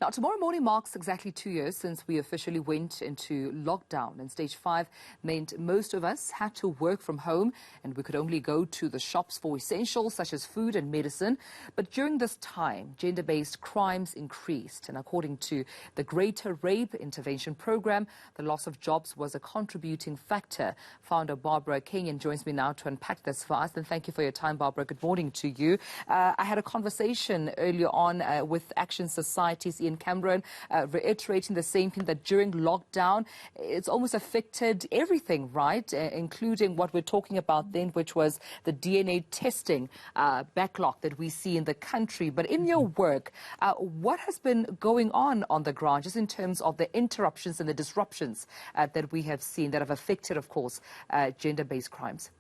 Now, tomorrow morning marks exactly 2 years since we officially went into lockdown, and stage 5 meant most of us had to work from home and we could only go to the shops for essentials such as food and medicine. But during this time, gender-based crimes increased, and according to the Greater Rape Intervention Program, the loss of jobs was a contributing factor. Founder Barbara Kenyon joins me now to unpack this for us, and thank you for your time, Barbara. Good morning to you. I had a conversation earlier on with Action Society's eNCA, reiterating the same thing, that during lockdown, it's almost affected everything, right? Including what we're talking about then, which was the DNA testing backlog that we see in the country. But in your work, what has been going on the ground, just in terms of the interruptions and the disruptions that we have seen that have affected, of course, gender-based crimes?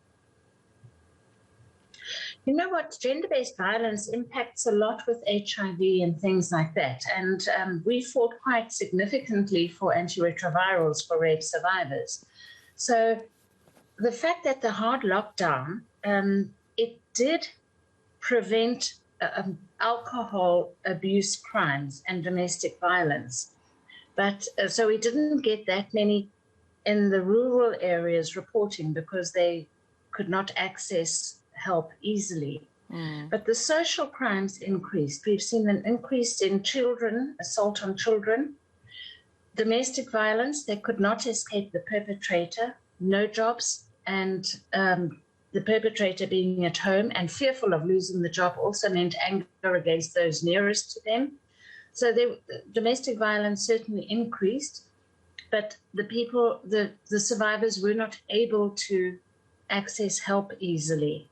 You know what? Gender-based violence impacts a lot with HIV and things like that. And we fought quite significantly for antiretrovirals for rape survivors. So the fact that the hard lockdown, it did prevent alcohol abuse crimes and domestic violence. But so we didn't get that many in the rural areas reporting because they could not access help easily. But the social crimes increased. We've seen an increase in children, assault on children, domestic violence. They could not escape the perpetrator, no jobs, and the perpetrator being at home and fearful of losing the job also meant anger against those nearest to them. So domestic violence certainly increased, but the survivors were not able to access help easily.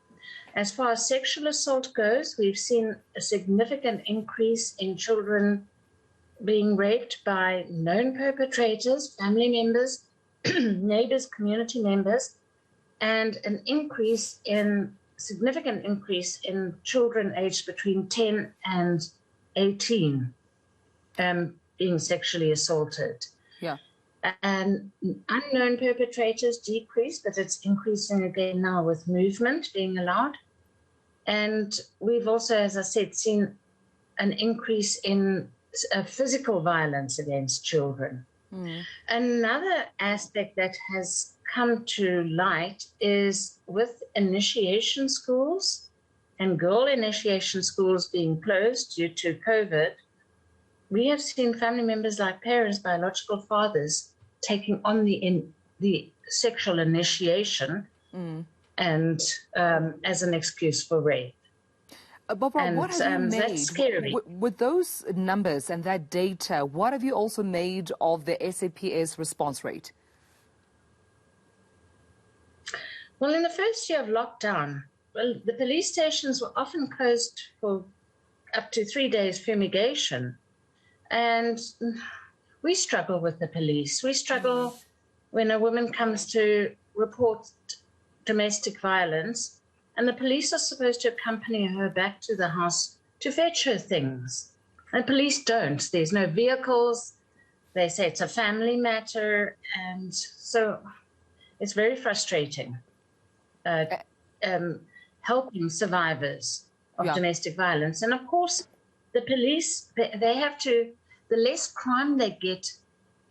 As far as sexual assault goes, we've seen a significant increase in children being raped by known perpetrators, family members, neighbors, community members, and an significant increase in children aged between 10 and 18 being sexually assaulted. Yeah. And unknown perpetrators decreased, but it's increasing again now with movement being allowed. And we've also, as I said, seen an increase in physical violence against children. Another aspect that has come to light is with initiation schools and girl initiation schools being closed due to COVID, we have seen family members like parents, biological fathers, taking on the sexual initiation and as an excuse for rape. Barbara, what have you made that's scary. With those numbers and that data? What have you also made of the SAPS response rate? Well, in the first year of lockdown, the police stations were often closed for up to 3 days fumigation. And we struggle with the police. We struggle when a woman comes to report domestic violence, and the police are supposed to accompany her back to the house to fetch her things. And police don't. There's no vehicles. They say it's a family matter. And so it's very frustrating helping survivors of domestic violence. And of course, the police, they have to, the less crime they get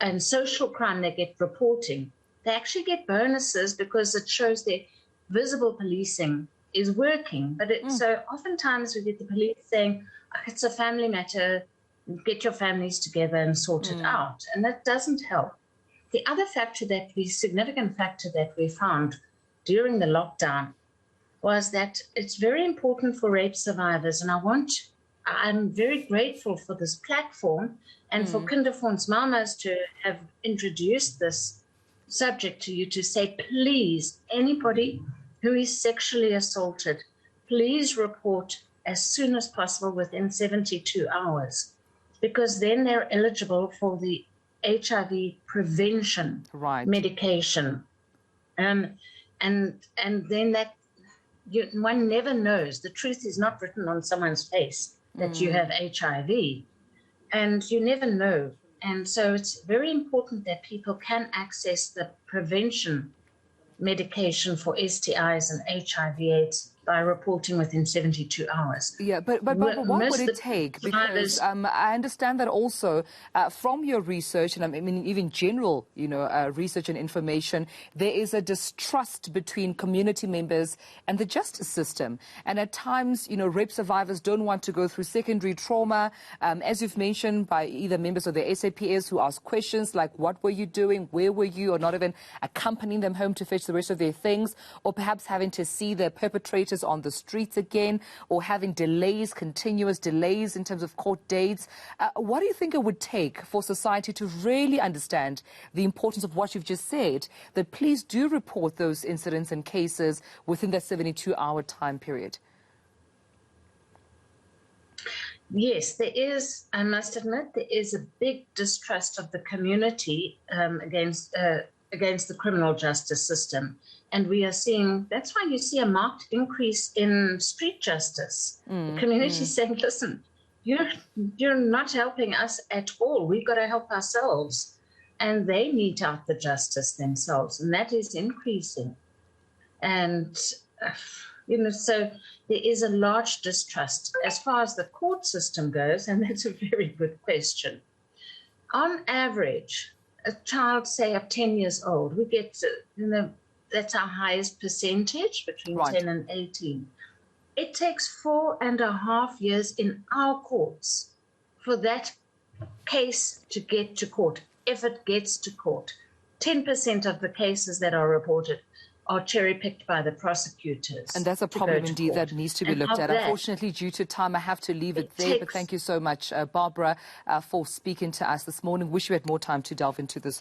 and social crime they get reporting, they actually get bonuses because it shows their visible policing is working. But so oftentimes we get the police saying, it's a family matter, get your families together and sort it out. And that doesn't help. The other significant factor that we found during the lockdown was that it's very important for rape survivors. And I'm very grateful for this platform and for Kinderfonds Mamas to have introduced this subject to you, to say, please, anybody who is sexually assaulted, please report as soon as possible within 72 hours, because then they're eligible for the HIV prevention medication. And then that one never knows. The truth is not written on someone's face that you have HIV, and you never know. And so it's very important that people can access the prevention medication for STIs and HIV/AIDS by reporting within 72 hours. Yeah, but Barbara, what would it take? Because I understand that also from your research, and I mean even general, research and information, there is a distrust between community members and the justice system. And at times, rape survivors don't want to go through secondary trauma, as you've mentioned, by either members of the SAPS who ask questions like, what were you doing? Where were you? Or not even accompanying them home to fetch the rest of their things, or perhaps having to see their perpetrators on the streets again, or having delays, continuous delays in terms of court dates. What do you think it would take for society to really understand the importance of what you've just said, that please do report those incidents and cases within that 72-hour time period? Yes, there is, I must admit, there is a big distrust of the community against the criminal justice system. And we are seeing, that's why you see a marked increase in street justice. The community saying, listen, you're not helping us at all. We've got to help ourselves. And they mete out the justice themselves. And that is increasing. And, so there is a large distrust. As far as the court system goes, and that's a very good question, on average, a child, say, of 10 years old, we get, that's our highest percentage, between 10 and 18. It takes 4.5 years in our courts for that case to get to court, if it gets to court. 10% of the cases that are reported are cherry-picked by the prosecutors. And that's a problem indeed that needs to be looked at. Unfortunately, due to time, I have to leave it there. But thank you so much, Barbara, for speaking to us this morning. Wish you had more time to delve into this,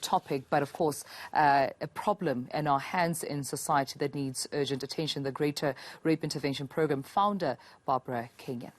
topic. But of course, a problem in our hands in society that needs urgent attention. The Greater Rape Intervention Program founder, Barbara Kenyon.